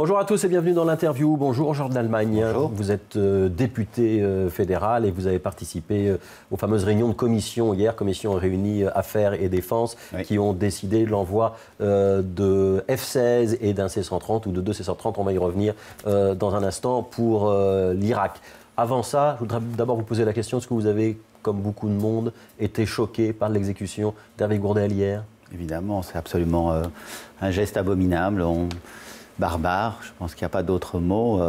Bonjour à tous et bienvenue dans l'interview. Bonjour Georges d'Allemagne. Bonjour. Vous êtes député fédéral et vous avez participé aux fameuses réunions de commission hier, commission réunie Affaires et Défense, oui, qui ont décidé l'envoi de F-16 et d'un C-130 ou de deux C-130, on va y revenir dans un instant, pour l'Irak. Avant ça, je voudrais d'abord vous poser la question, est-ce que vous avez, comme beaucoup de monde, été choqué par l'exécution d'Hervé Gourdel hier? Évidemment, c'est absolument un geste abominable, barbare, je pense qu'il n'y a pas d'autre mot.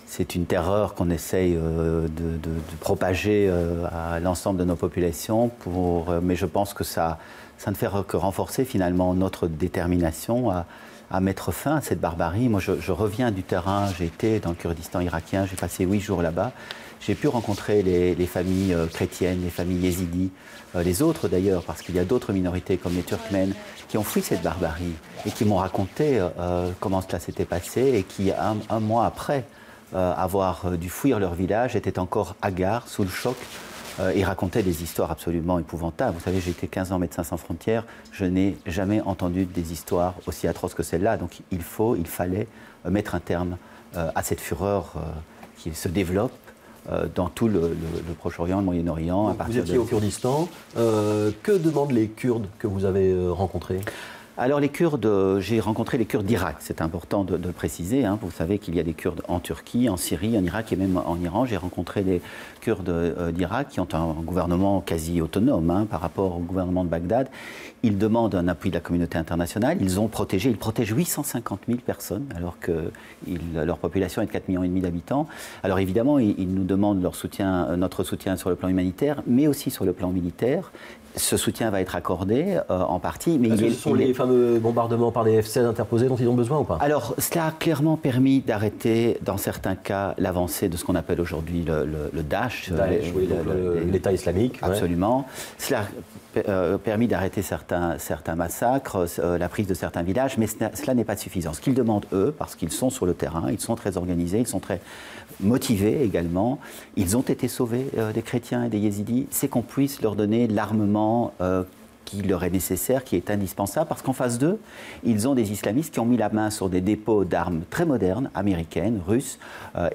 C'est une terreur qu'on essaye de propager à l'ensemble de nos populations, mais je pense que ça ne fait que renforcer finalement notre détermination à mettre fin à cette barbarie. Moi, je reviens du terrain, j'ai été dans le Kurdistan irakien, j'ai passé 8 jours là-bas. J'ai pu rencontrer les familles chrétiennes, les familles yézidis, les autres d'ailleurs, parce qu'il y a d'autres minorités comme les Turkmènes qui ont fui cette barbarie et qui m'ont raconté comment cela s'était passé et qui, un mois après avoir dû fuir leur village, étaient encore hagards, sous le choc. Ils racontaient des histoires absolument épouvantables. Vous savez, j'ai été 15 ans Médecins sans frontières, je n'ai jamais entendu des histoires aussi atroces que celle-là. Donc il fallait mettre un terme à cette fureur qui se développe dans tout le Proche-Orient, le Moyen-Orient. Vous étiez au Kurdistan. Que demandent les Kurdes que vous avez rencontrés ? Alors les Kurdes, j'ai rencontré les Kurdes d'Irak, c'est important de le préciser. Hein. Vous savez qu'il y a des Kurdes en Turquie, en Syrie, en Irak et même en Iran. J'ai rencontré les Kurdes d'Irak qui ont un gouvernement quasi autonome par rapport au gouvernement de Bagdad. Ils demandent un appui de la communauté internationale. Ils protègent 850 000 personnes alors que leur population est de 4,5 millions d'habitants. Alors évidemment, ils nous demandent notre soutien sur le plan humanitaire, mais aussi sur le plan militaire. Ce soutien va être accordé en partie. Mais ce sont les fameux bombardements par des F-16 interposés dont ils ont besoin ou pas? Alors, cela a clairement permis d'arrêter, dans certains cas, l'avancée de ce qu'on appelle aujourd'hui le Daesh. L'État islamique. Absolument. Ouais. Cela a permis d'arrêter certains massacres, la prise de certains villages, mais cela n'est pas suffisant. Ce qu'ils demandent, eux, parce qu'ils sont sur le terrain, ils sont très organisés, ils sont très motivés également, ils ont été sauvés des chrétiens et des yézidis, c'est qu'on puisse leur donner l'armement qui leur est nécessaire, qui est indispensable, parce qu'en face d'eux, ils ont des islamistes qui ont mis la main sur des dépôts d'armes très modernes, américaines, russes,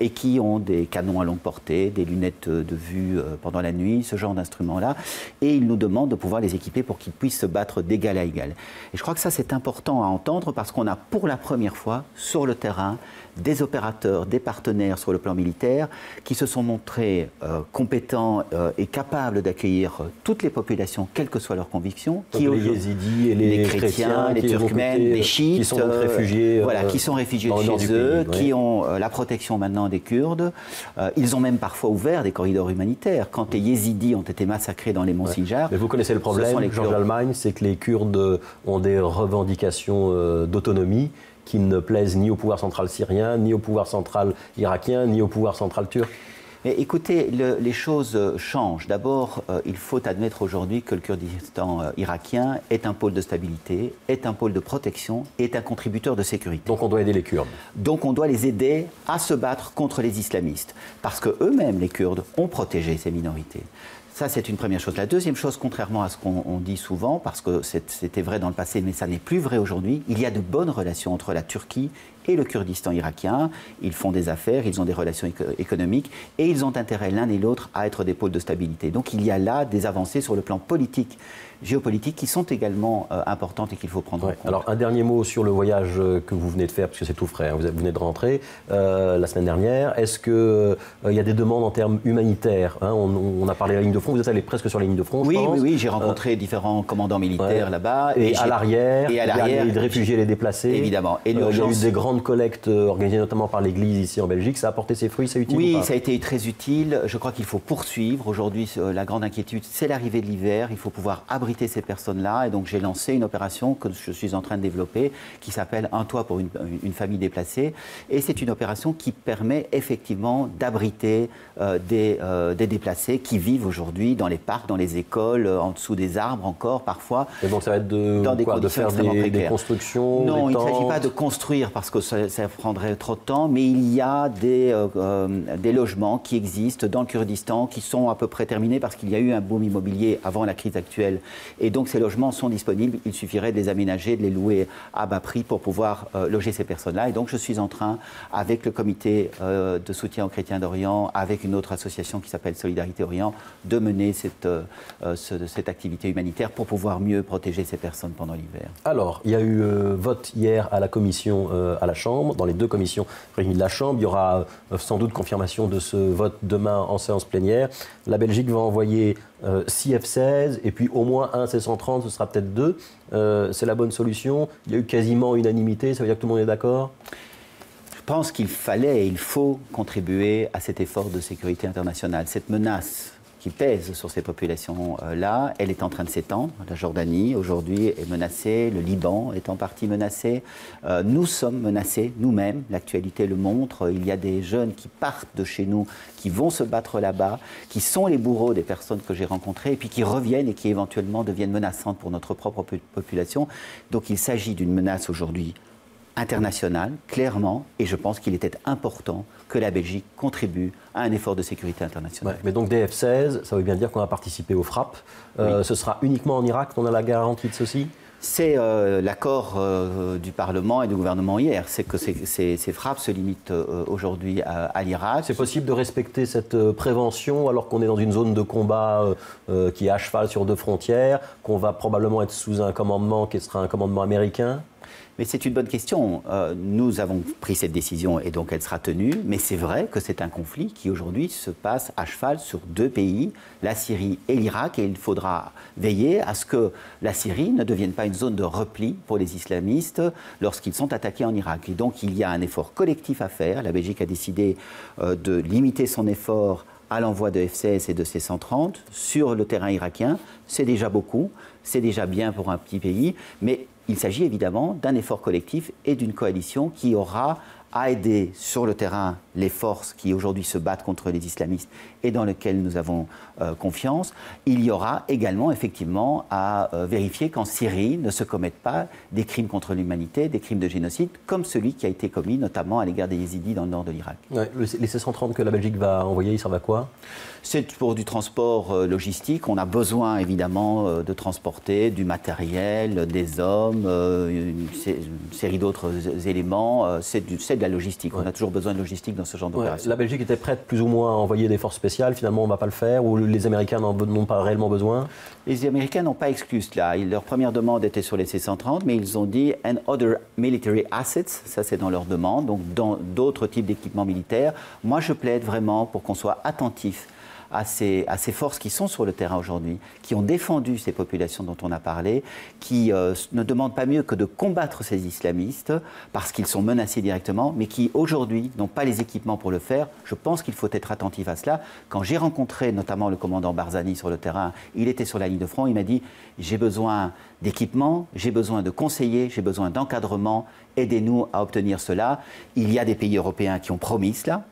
et qui ont des canons à longue portée, des lunettes de vue pendant la nuit, ce genre d'instruments-là, et ils nous demandent de pouvoir les équiper pour qu'ils puissent se battre d'égal à égal. Et je crois que ça, c'est important à entendre, parce qu'on a pour la première fois, sur le terrain, des opérateurs, des partenaires sur le plan militaire, qui se sont montrés compétents et capables d'accueillir toutes les populations, quelles que soient leurs convictions. Les yézidis et les chrétiens, les turkmènes, les chiites, qui sont réfugiés, qui sont réfugiés chez eux, qui ont la protection maintenant des Kurdes. Ils ont même parfois ouvert des corridors humanitaires. Quand les yézidis ont été massacrés dans les monts Sinjar. Mais vous connaissez le problème, Georges d'Allemagne, c'est que les Kurdes ont des revendications d'autonomie qui ne plaisent ni au pouvoir central syrien, ni au pouvoir central irakien, ni au pouvoir central turc. Mais écoutez, les choses changent. D'abord, il faut admettre aujourd'hui que le Kurdistan irakien est un pôle de stabilité, est un pôle de protection, est un contributeur de sécurité. Donc on doit aider les Kurdes. Donc on doit les aider à se battre contre les islamistes. Parce qu'eux-mêmes, les Kurdes, ont protégé ces minorités. Ça, c'est une première chose. La deuxième chose, contrairement à ce qu'on dit souvent, parce que c'était vrai dans le passé, mais ça n'est plus vrai aujourd'hui, il y a de bonnes relations entre la Turquie et le Kurdistan irakien. Ils font des affaires, ils ont des relations économiques et ils ont intérêt l'un et l'autre à être des pôles de stabilité. Donc il y a là des avancées sur le plan politique, géopolitique, qui sont également importantes et qu'il faut prendre en compte. Alors un dernier mot sur le voyage que vous venez de faire, parce que c'est tout frais, hein, vous venez de rentrer la semaine dernière. Est-ce qu'il y a des demandes en termes humanitaires, hein, on a parlé de la ligne de front, vous êtes allé presque sur la ligne de front, oui, je pense. Oui, j'ai rencontré différents commandants militaires là-bas. Et à l'arrière, il y a des réfugiés et les déplacés. Évidemment. Et il y a eu des grandes collectes organisées notamment par l'Église ici en Belgique. Ça a apporté ses fruits, c'est utile? Oui, ça a été très utile. Je crois qu'il faut poursuivre. Aujourd'hui, la grande inquiétude, c'est l'arrivée de l'hiver. Il faut pouvoir abriter ces personnes-là. Et donc, j'ai lancé une opération que je suis en train de développer qui s'appelle Un toit pour une famille déplacée. Et c'est une opération qui permet effectivement d'abriter des déplacés qui vivent aujourd'hui aujourd'hui dans les parcs, dans les écoles, en dessous des arbres encore parfois. Et donc ça va être de faire des constructions? Non, il ne s'agit pas de construire parce que ça prendrait trop de temps, mais il y a des logements qui existent dans le Kurdistan qui sont à peu près terminés parce qu'il y a eu un boom immobilier avant la crise actuelle. Et donc ces logements sont disponibles, il suffirait de les aménager, de les louer à bas prix pour pouvoir loger ces personnes-là. Et donc je suis en train, avec le comité de soutien aux chrétiens d'Orient, avec une autre association qui s'appelle Solidarité Orient, de mener cette activité humanitaire pour pouvoir mieux protéger ces personnes pendant l'hiver. Alors, il y a eu vote hier à la commission, à la Chambre, dans les deux commissions réunies de la Chambre. Il y aura sans doute confirmation de ce vote demain en séance plénière. La Belgique va envoyer 6 F-16 et puis au moins un C-130, ce sera peut-être 2. C'est la bonne solution. Il y a eu quasiment unanimité, ça veut dire que tout le monde est d'accord? Je pense qu'il fallait et il faut contribuer à cet effort de sécurité internationale. Cette menace qui pèse sur ces populations-là, elle est en train de s'étendre. La Jordanie, aujourd'hui, est menacée. Le Liban est en partie menacé. Nous sommes menacés, nous-mêmes. L'actualité le montre. Il y a des jeunes qui partent de chez nous, qui vont se battre là-bas, qui sont les bourreaux des personnes que j'ai rencontrées, et puis qui reviennent et qui éventuellement deviennent menaçantes pour notre propre population. Donc il s'agit d'une menace aujourd'hui internationale, clairement, et je pense qu'il était important que la Belgique contribue à un effort de sécurité internationale. Ouais, mais donc des F-16, ça veut bien dire qu'on va participer aux frappes. Oui. Ce sera uniquement en Irak qu'on a la garantie de ceci? C'est l'accord du Parlement et du gouvernement hier. C'est que ces frappes se limitent aujourd'hui à l'Irak. C'est possible de respecter cette prévention alors qu'on est dans une zone de combat qui est à cheval sur 2 frontières, qu'on va probablement être sous un commandement qui sera un commandement américain? Mais c'est une bonne question. Nous avons pris cette décision et donc elle sera tenue. Mais c'est vrai que c'est un conflit qui aujourd'hui se passe à cheval sur 2 pays, la Syrie et l'Irak. Et il faudra veiller à ce que la Syrie ne devienne pas une zone de repli pour les islamistes lorsqu'ils sont attaqués en Irak. Et donc il y a un effort collectif à faire. La Belgique a décidé de limiter son effort à l'envoi de F-16 et de C-130 sur le terrain irakien. C'est déjà beaucoup, c'est déjà bien pour un petit pays, mais il s'agit évidemment d'un effort collectif et d'une coalition qui aura à aider sur le terrain les forces qui aujourd'hui se battent contre les islamistes et dans lesquelles nous avons confiance. Il y aura également effectivement à vérifier qu'en Syrie ne se commettent pas des crimes contre l'humanité, des crimes de génocide, comme celui qui a été commis notamment à l'égard des Yézidis dans le nord de l'Irak. Ouais, les C-130 que la Belgique va envoyer, ils servent à quoi? C'est pour du transport logistique. On a besoin évidemment de transporter du matériel, des hommes, une série d'autres éléments. C'est de la logistique. Ouais. On a toujours besoin de logistique dans ce genre d'opération. La Belgique était prête plus ou moins à envoyer des forces spéciales. Finalement, on ne va pas le faire. Ou les Américains n'ont pas réellement besoin? Les Américains n'ont pas exclu cela. Leur première demande était sur les C-130, mais ils ont dit « and other military assets ». Ça, c'est dans leur demande. Donc, dans d'autres types d'équipements militaires. Moi, je plaide vraiment pour qu'on soit attentif à ces forces qui sont sur le terrain aujourd'hui, qui ont défendu ces populations dont on a parlé, qui ne demandent pas mieux que de combattre ces islamistes parce qu'ils sont menacés directement, mais qui aujourd'hui n'ont pas les équipements pour le faire. Je pense qu'il faut être attentif à cela. Quand j'ai rencontré notamment le commandant Barzani sur le terrain, il était sur la ligne de front, il m'a dit « j'ai besoin d'équipements, j'ai besoin de conseillers, j'ai besoin d'encadrement, aidez-nous à obtenir cela ». Il y a des pays européens qui ont promis cela,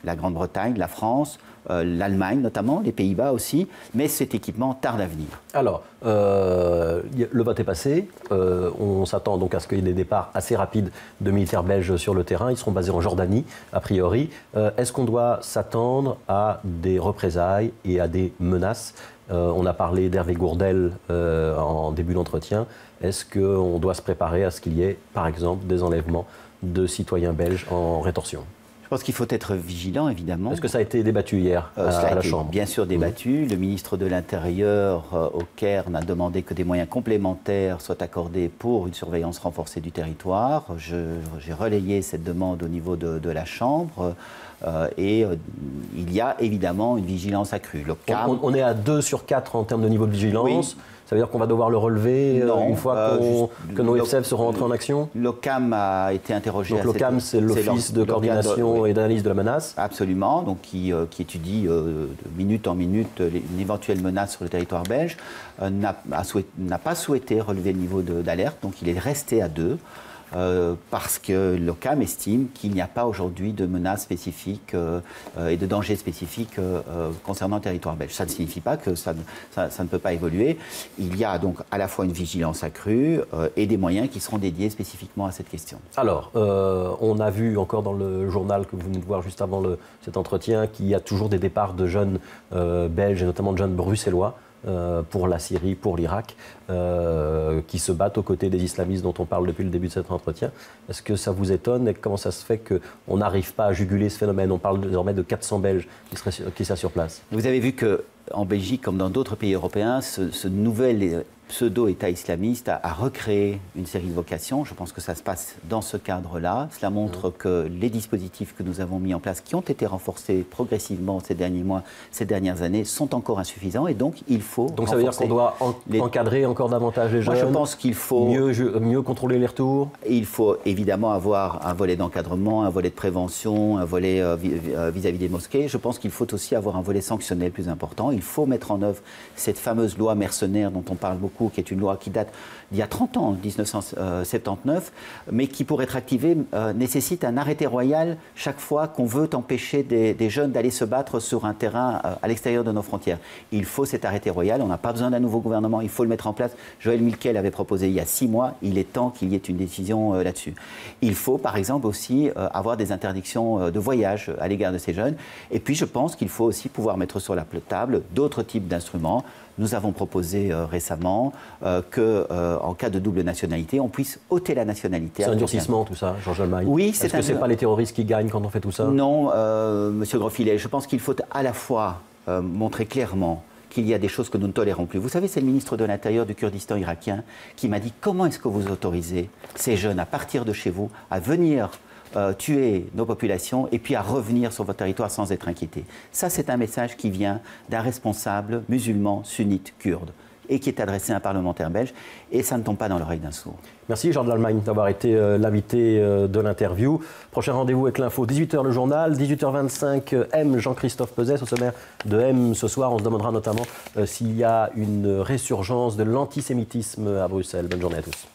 la Grande-Bretagne, la France, l'Allemagne notamment, les Pays-Bas aussi, mais cet équipement tarde à venir. Alors, le vote est passé, on s'attend donc à ce qu'il y ait des départs assez rapides de militaires belges sur le terrain, ils seront basés en Jordanie, a priori. Est-ce qu'on doit s'attendre à des représailles et à des menaces? On a parlé d'Hervé Gourdel en début d'entretien. Est-ce qu'on doit se préparer à ce qu'il y ait, par exemple, des enlèvements de citoyens belges en rétorsion? Je pense qu'il faut être vigilant, évidemment. Est-ce que ça a été débattu hier à la Chambre? Bien sûr débattu. Le ministre de l'Intérieur, au Caire, a demandé que des moyens complémentaires soient accordés pour une surveillance renforcée du territoire. J'ai relayé cette demande au niveau de la Chambre. Il y a évidemment une vigilance accrue. On est à 2 sur 4 en termes de niveau de vigilance. Oui. Ça veut dire qu'on va devoir le relever une fois que nos F-16 seront entrés en action? L'OCAM a été interrogé. Donc l'OCAM, c'est l'Office de coordination et d'analyse de la menace? Absolument, donc qui étudie de minute en minute une éventuelle menace sur le territoire belge, n'a pas souhaité relever le niveau d'alerte, donc il est resté à 2. parce que l'OCAM estime qu'il n'y a pas aujourd'hui de menace spécifique et de danger spécifique concernant le territoire belge. Ça ne signifie pas que ça ne peut pas évoluer. Il y a donc à la fois une vigilance accrue et des moyens qui seront dédiés spécifiquement à cette question. Alors, on a vu encore dans le journal que vous venez de voir juste avant cet entretien qu'il y a toujours des départs de jeunes belges et notamment de jeunes bruxellois pour la Syrie, pour l'Irak, qui se battent aux côtés des islamistes dont on parle depuis le début de cet entretien. Est-ce que ça vous étonne et comment ça se fait qu'on n'arrive pas à juguler ce phénomène? On parle désormais de 400 Belges qui seraient sur place. Vous avez vu qu'en Belgique, comme dans d'autres pays européens, ce nouvel pseudo-État islamiste a recréé une série de vocations. Je pense que ça se passe dans ce cadre-là. Cela montre que les dispositifs que nous avons mis en place, qui ont été renforcés progressivement ces derniers mois, ces dernières années, sont encore insuffisants et donc il faut Donc ça veut dire qu'on doit encadrer encore davantage les jeunes? Moi je pense qu'il faut mieux contrôler les retours? Il faut évidemment avoir un volet d'encadrement, un volet de prévention, un volet vis-à-vis des mosquées. Je pense qu'il faut aussi avoir un volet sanctionnel plus important. Il faut mettre en œuvre cette fameuse loi mercenaire dont on parle beaucoup, qui est une loi qui date d'il y a 30 ans, 1979, mais qui, pour être activée, nécessite un arrêté royal chaque fois qu'on veut empêcher des jeunes d'aller se battre sur un terrain à l'extérieur de nos frontières. Il faut cet arrêté royal, on n'a pas besoin d'un nouveau gouvernement, il faut le mettre en place. Joël Milquet avait proposé il y a 6 mois, il est temps qu'il y ait une décision là-dessus. Il faut, par exemple, aussi avoir des interdictions de voyage à l'égard de ces jeunes. Et puis, je pense qu'il faut aussi pouvoir mettre sur la table d'autres types d'instruments. Nous avons proposé récemment qu'en cas de double nationalité, on puisse ôter la nationalité. C'est un durcissement tout ça, Georges Almagne? Oui, Est-ce que ce n'est pas les terroristes qui gagnent quand on fait tout ça? Non, Monsieur Grosfilet, je pense qu'il faut à la fois montrer clairement qu'il y a des choses que nous ne tolérons plus. Vous savez, c'est le ministre de l'Intérieur du Kurdistan irakien qui m'a dit « Comment est-ce que vous autorisez ces jeunes à partir de chez vous, à venir tuer nos populations et puis à revenir sur votre territoire sans être inquiétés ». Ça, c'est un message qui vient d'un responsable musulman sunnite kurde et qui est adressé à un parlementaire belge, et ça ne tombe pas dans l'oreille d'un sourd. Merci Georges Almagne d'avoir été l'invité de l'interview. Prochain rendez-vous avec l'info, 18h le journal, 18h25 M, Jean-Christophe Peuzès. Au sommaire de M ce soir, on se demandera notamment s'il y a une résurgence de l'antisémitisme à Bruxelles. Bonne journée à tous.